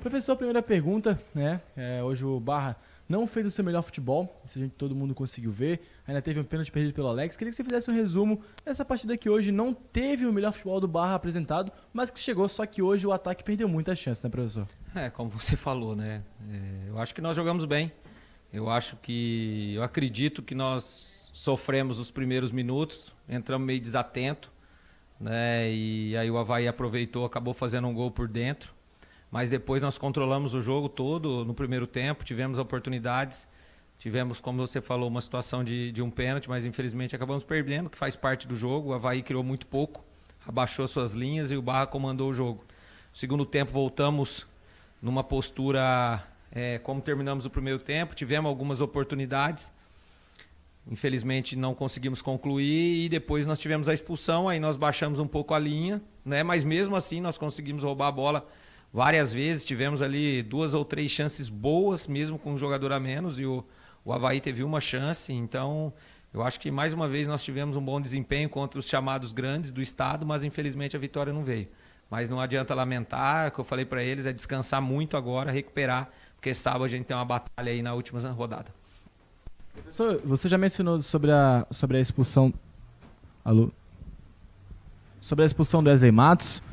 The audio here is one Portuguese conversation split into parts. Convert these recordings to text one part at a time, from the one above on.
Professor, primeira pergunta, né? Hoje o Barra não fez o seu melhor futebol, isso todo mundo conseguiu ver. Ainda teve um pênalti perdido pelo Alex. Queria que você fizesse um resumo dessa partida que hoje não teve o melhor futebol do Barra apresentado, mas que chegou, só que hoje o ataque perdeu muita chance, né, professor? Como você falou, né? Eu acho que nós jogamos bem. Eu acredito que nós sofremos os primeiros minutos, entramos meio desatento, né? E aí o Avaí aproveitou, acabou fazendo um gol por dentro. Mas depois nós controlamos o jogo todo no primeiro tempo, tivemos oportunidades, tivemos, como você falou, uma situação de um pênalti, mas infelizmente acabamos perdendo, que faz parte do jogo. O Avaí criou muito pouco, abaixou suas linhas e o Barra comandou o jogo. No segundo tempo voltamos numa postura, como terminamos o primeiro tempo, tivemos algumas oportunidades, infelizmente não conseguimos concluir e depois nós tivemos a expulsão, aí nós baixamos um pouco a linha, né? Mas mesmo assim nós conseguimos roubar a bola várias vezes, tivemos ali 2 ou 3 chances boas, mesmo com um jogador a menos, e o Avaí teve uma chance. Então, eu acho que mais uma vez nós tivemos um bom desempenho contra os chamados grandes do estado, mas infelizmente a vitória não veio. Mas não adianta lamentar, o que eu falei para eles é descansar muito agora, recuperar, porque sábado a gente tem uma batalha aí na última rodada. Professor, você já mencionou sobre a expulsão... Alô? Sobre a expulsão do Wesley Matos.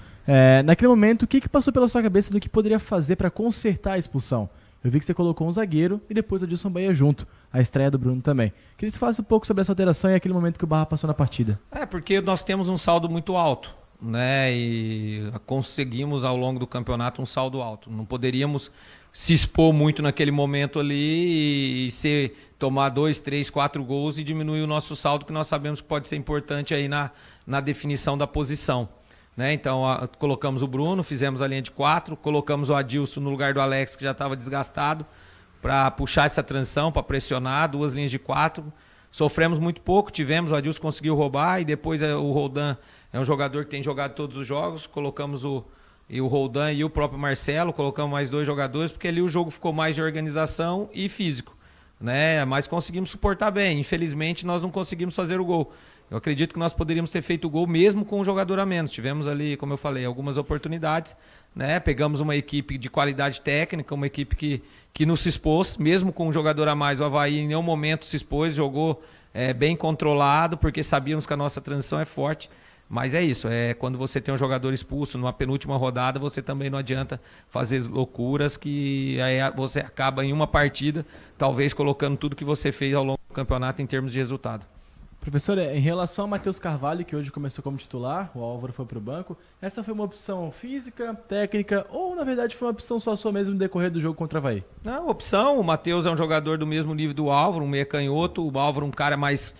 Naquele momento, o que passou pela sua cabeça do que poderia fazer para consertar a expulsão? Eu vi que você colocou um zagueiro e depois o Adilson Bahia junto, a estreia do Bruno também. Queria que você falasse um pouco sobre essa alteração e aquele momento que o Barra passou na partida. Porque nós temos um saldo muito alto, né? E conseguimos ao longo do campeonato um saldo alto. Não poderíamos se expor muito naquele momento ali e tomar 2, 3, 4 gols e diminuir o nosso saldo, que nós sabemos que pode ser importante aí na definição da posição. Né? Então, colocamos o Bruno, fizemos a linha de 4, colocamos o Adilson no lugar do Alex, que já estava desgastado, para puxar essa transição, para pressionar, 2 linhas de 4. Sofremos muito pouco, o Adilson conseguiu roubar, e depois o Roldan é um jogador que tem jogado todos os jogos, colocamos o Roldan e o próprio Marcelo, colocamos mais 2 jogadores, porque ali o jogo ficou mais de organização e físico. Né? Mas conseguimos suportar bem, infelizmente nós não conseguimos fazer o gol. Eu acredito que nós poderíamos ter feito o gol mesmo com um jogador a menos. Tivemos ali, como eu falei, algumas oportunidades, né? Pegamos uma equipe de qualidade técnica, uma equipe que nos expôs, mesmo com um jogador a mais. O Avaí em nenhum momento se expôs, jogou bem controlado, porque sabíamos que a nossa transição é forte. Mas é isso, quando você tem um jogador expulso numa penúltima rodada, você também não adianta fazer loucuras, que aí você acaba em uma partida, talvez colocando tudo que você fez ao longo do campeonato em termos de resultado. Professor, em relação a Matheus Carvalho, que hoje começou como titular, o Álvaro foi para o banco, essa foi uma opção física, técnica, ou na verdade foi uma opção só sua mesmo no decorrer do jogo contra o Avaí? Não, opção, o Matheus é um jogador do mesmo nível do Álvaro, um meia canhoto, o Álvaro um cara mais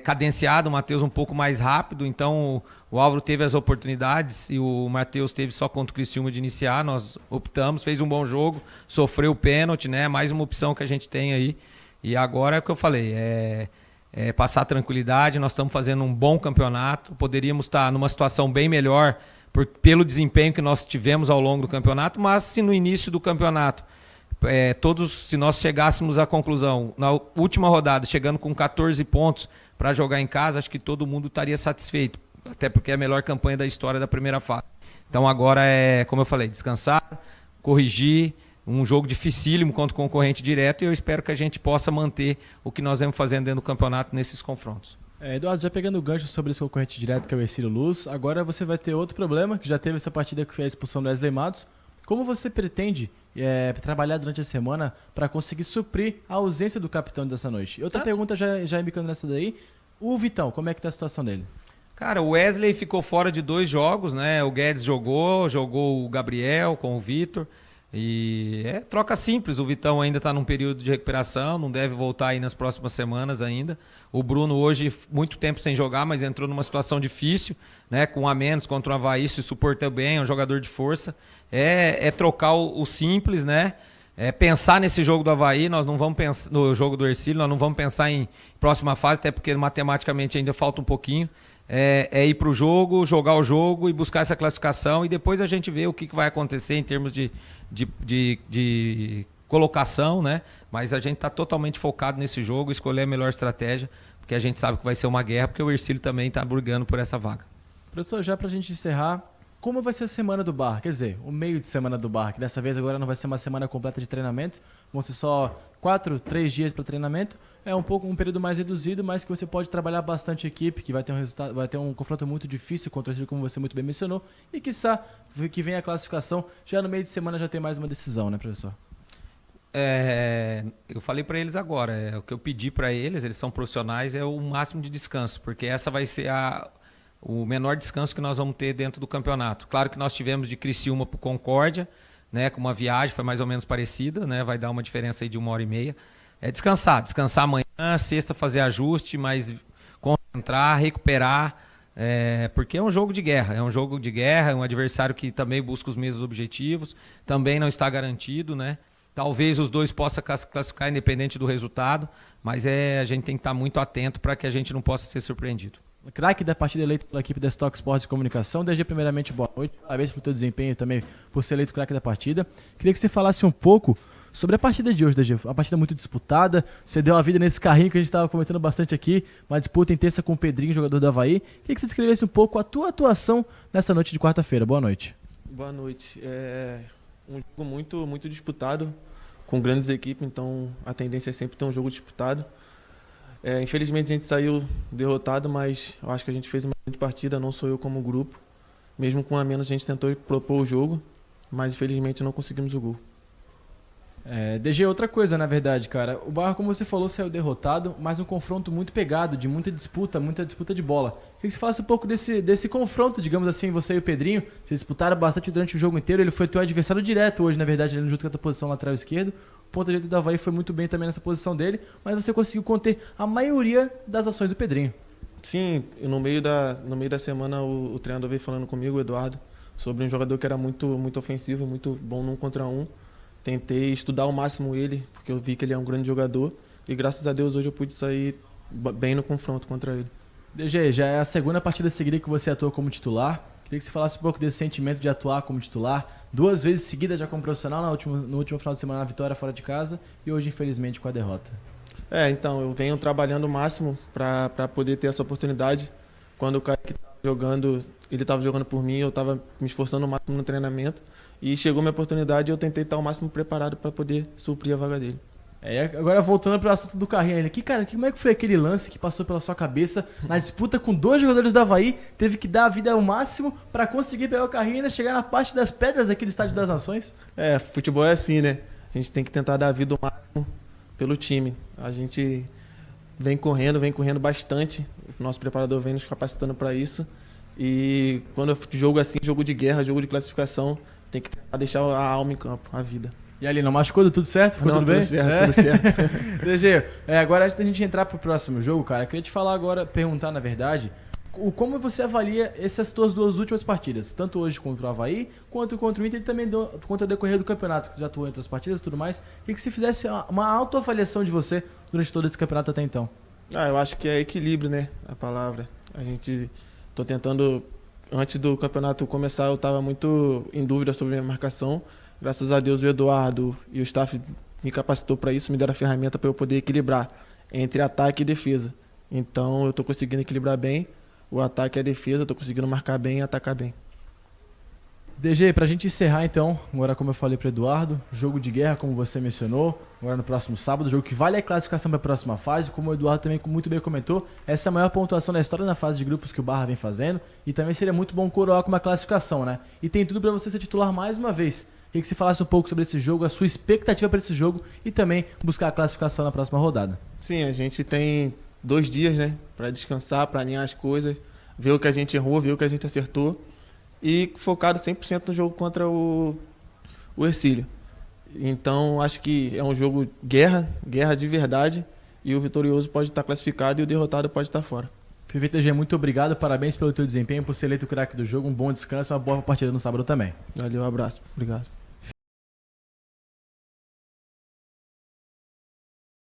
cadenciado, o Matheus um pouco mais rápido, então o Álvaro teve as oportunidades e o Matheus teve só contra o Criciúma de iniciar, nós optamos, fez um bom jogo, sofreu o pênalti, né? Mais uma opção que a gente tem aí, e agora é o que eu falei, passar tranquilidade, nós estamos fazendo um bom campeonato, poderíamos estar numa situação bem melhor pelo desempenho que nós tivemos ao longo do campeonato, mas se no início do campeonato, se nós chegássemos à conclusão, na última rodada, chegando com 14 pontos para jogar em casa, acho que todo mundo estaria satisfeito, até porque é a melhor campanha da história da primeira fase. Então agora como eu falei, descansar, corrigir, um jogo dificílimo contra o concorrente direto, e eu espero que a gente possa manter o que nós vamos fazendo dentro do campeonato nesses confrontos. Eduardo, já pegando o gancho sobre esse concorrente direto, que é o Ercílio Luz, agora você vai ter outro problema, que já teve essa partida que foi a expulsão do Wesley Matos. Como você pretende trabalhar durante a semana para conseguir suprir a ausência do capitão dessa noite? Outra pergunta, já embicando nessa daí, o Vitão, como é que está a situação dele? Cara, o Wesley ficou fora de 2 jogos, né? O Guedes jogou o Gabriel com o Vitor. E troca simples, o Vitão ainda está num período de recuperação, não deve voltar aí nas próximas semanas ainda. O Bruno hoje, muito tempo sem jogar, mas entrou numa situação difícil, né? Com a menos contra o Avaí, se suportou bem, é um jogador de força. Trocar o simples, né? Pensar nesse jogo do Avaí, nós não vamos pensar no jogo do Ercílio, nós não vamos pensar em próxima fase, até porque matematicamente ainda falta um pouquinho. Ir para o jogo, jogar o jogo e buscar essa classificação, e depois a gente vê o que vai acontecer em termos de colocação, né? Mas a gente está totalmente focado nesse jogo, escolher a melhor estratégia, porque a gente sabe que vai ser uma guerra, porque o Ercílio também está brigando por essa vaga. Professor, já para a gente encerrar, como vai ser a semana do Barra? Quer dizer, o meio de semana do Barra, que dessa vez agora não vai ser uma semana completa de treinamentos, vão ser só 3 dias para treinamento. É um período mais reduzido, mas que você pode trabalhar bastante a equipe, que vai ter um resultado, vai ter um confronto muito difícil contra o time, como você muito bem mencionou, e quiçá que venha a classificação, já no meio de semana já tem mais uma decisão, né, professor? Eu falei para eles agora, o que eu pedi para eles são profissionais, é o máximo de descanso, porque essa vai ser o menor descanso que nós vamos ter dentro do campeonato. Claro que nós tivemos de Criciúma para o Concórdia, né, com uma viagem, foi mais ou menos parecida, né, vai dar uma diferença aí de 1h30. Descansar amanhã, sexta fazer ajuste, mas concentrar, recuperar, porque é um jogo de guerra, é um adversário que também busca os mesmos objetivos, também não está garantido, né? Talvez os dois possam classificar independente do resultado, mas a gente tem que estar muito atento para que a gente não possa ser surpreendido. O craque da partida eleito pela equipe da Stock Sports e Comunicação. DG, primeiramente, boa noite. Parabéns pelo teu desempenho também, por ser eleito craque da partida. Queria que você falasse um pouco sobre a partida de hoje, DG. Uma partida muito disputada. Você deu a vida nesse carrinho que a gente estava comentando bastante aqui. Uma disputa intensa com o Pedrinho, jogador do Avaí. Queria que você descrevesse um pouco a tua atuação nessa noite de quarta-feira. Boa noite. Boa noite. Um jogo muito, muito disputado, com grandes equipes, então a tendência é sempre ter um jogo disputado. Infelizmente a gente saiu derrotado, mas eu acho que a gente fez uma grande partida, não sou eu como grupo. Mesmo com a menos a gente tentou propor o jogo, mas infelizmente não conseguimos o gol. DG, outra coisa, na verdade, cara. O Barra, como você falou, saiu derrotado, mas um confronto muito pegado, de muita disputa de bola. Queria que você falasse um pouco desse confronto, digamos assim, você e o Pedrinho. Vocês disputaram bastante durante o jogo inteiro, ele foi teu adversário direto hoje, na verdade, ele junto com a tua posição lateral esquerdo. O ponta direito do Avaí foi muito bem também nessa posição dele, mas você conseguiu conter a maioria das ações do Pedrinho. Sim, no meio da semana o treinador veio falando comigo, o Eduardo, sobre um jogador que era muito, muito ofensivo, muito bom no 1 contra 1. Tentei estudar ao máximo ele, porque eu vi que ele é um grande jogador. E graças a Deus hoje eu pude sair bem no confronto contra ele. DG, já é a segunda partida seguida que você atua como titular. Queria que você falasse um pouco desse sentimento de atuar como titular. 2 vezes seguidas já como profissional, no último final de semana na vitória fora de casa. E hoje, infelizmente, com a derrota. Então, eu venho trabalhando o máximo para poder ter essa oportunidade. Quando o Kaique estava jogando, ele estava jogando por mim, eu estava me esforçando o máximo no treinamento. E chegou minha oportunidade e eu tentei estar o máximo preparado para poder suprir a vaga dele. Agora voltando para o assunto do carrinho ainda. Como é que foi aquele lance que passou pela sua cabeça na disputa com 2 jogadores do Avaí? Teve que dar a vida ao máximo para conseguir pegar o carrinho e ainda chegar na parte das pedras aqui do Estádio das Nações? Futebol é assim, né? A gente tem que tentar dar a vida ao máximo pelo time. A gente vem correndo bastante. O nosso preparador vem nos capacitando para isso. E quando jogo assim, jogo de guerra, jogo de classificação, tem que tentar deixar a alma em campo, a vida. E ali, não machucou? Tudo certo? Ficou tudo bem? Tudo certo. DG, agora antes da gente entrar pro próximo jogo, cara, eu queria te falar agora, perguntar na verdade, como você avalia essas tuas 2 últimas partidas, tanto hoje contra o Avaí, quanto contra o Inter e também contra o decorrer do campeonato, que você já atuou entre as partidas e tudo mais, e que você fizesse uma autoavaliação de você durante todo esse campeonato até então. Eu acho que é equilíbrio, né, a palavra. Tô tentando, antes do campeonato começar, eu estava muito em dúvida sobre a minha marcação. Graças a Deus o Eduardo e o staff me capacitou para isso, me deram a ferramenta para eu poder equilibrar entre ataque e defesa. Então eu estou conseguindo equilibrar bem o ataque e a defesa, estou conseguindo marcar bem e atacar bem. DG, pra gente encerrar então, agora como eu falei pro Eduardo, jogo de guerra, como você mencionou, agora no próximo sábado, jogo que vale a classificação para a próxima fase, como o Eduardo também muito bem comentou, essa é a maior pontuação da história na fase de grupos que o Barra vem fazendo, e também seria muito bom coroar com uma classificação, né? E tem tudo para você ser titular mais uma vez. Queria que você falasse um pouco sobre esse jogo, a sua expectativa para esse jogo e também buscar a classificação na próxima rodada. Sim, a gente tem 2 dias, né, para descansar, para alinhar as coisas, ver o que a gente errou, ver o que a gente acertou e focado 100% no jogo contra o Hercílio. Então, acho que é um jogo guerra de verdade, e o vitorioso pode estar classificado e o derrotado pode estar fora. Perfeito, DG, muito obrigado, parabéns pelo teu desempenho, por ser eleito o craque do jogo, um bom descanso e uma boa partida no sábado também. Valeu, um abraço, obrigado.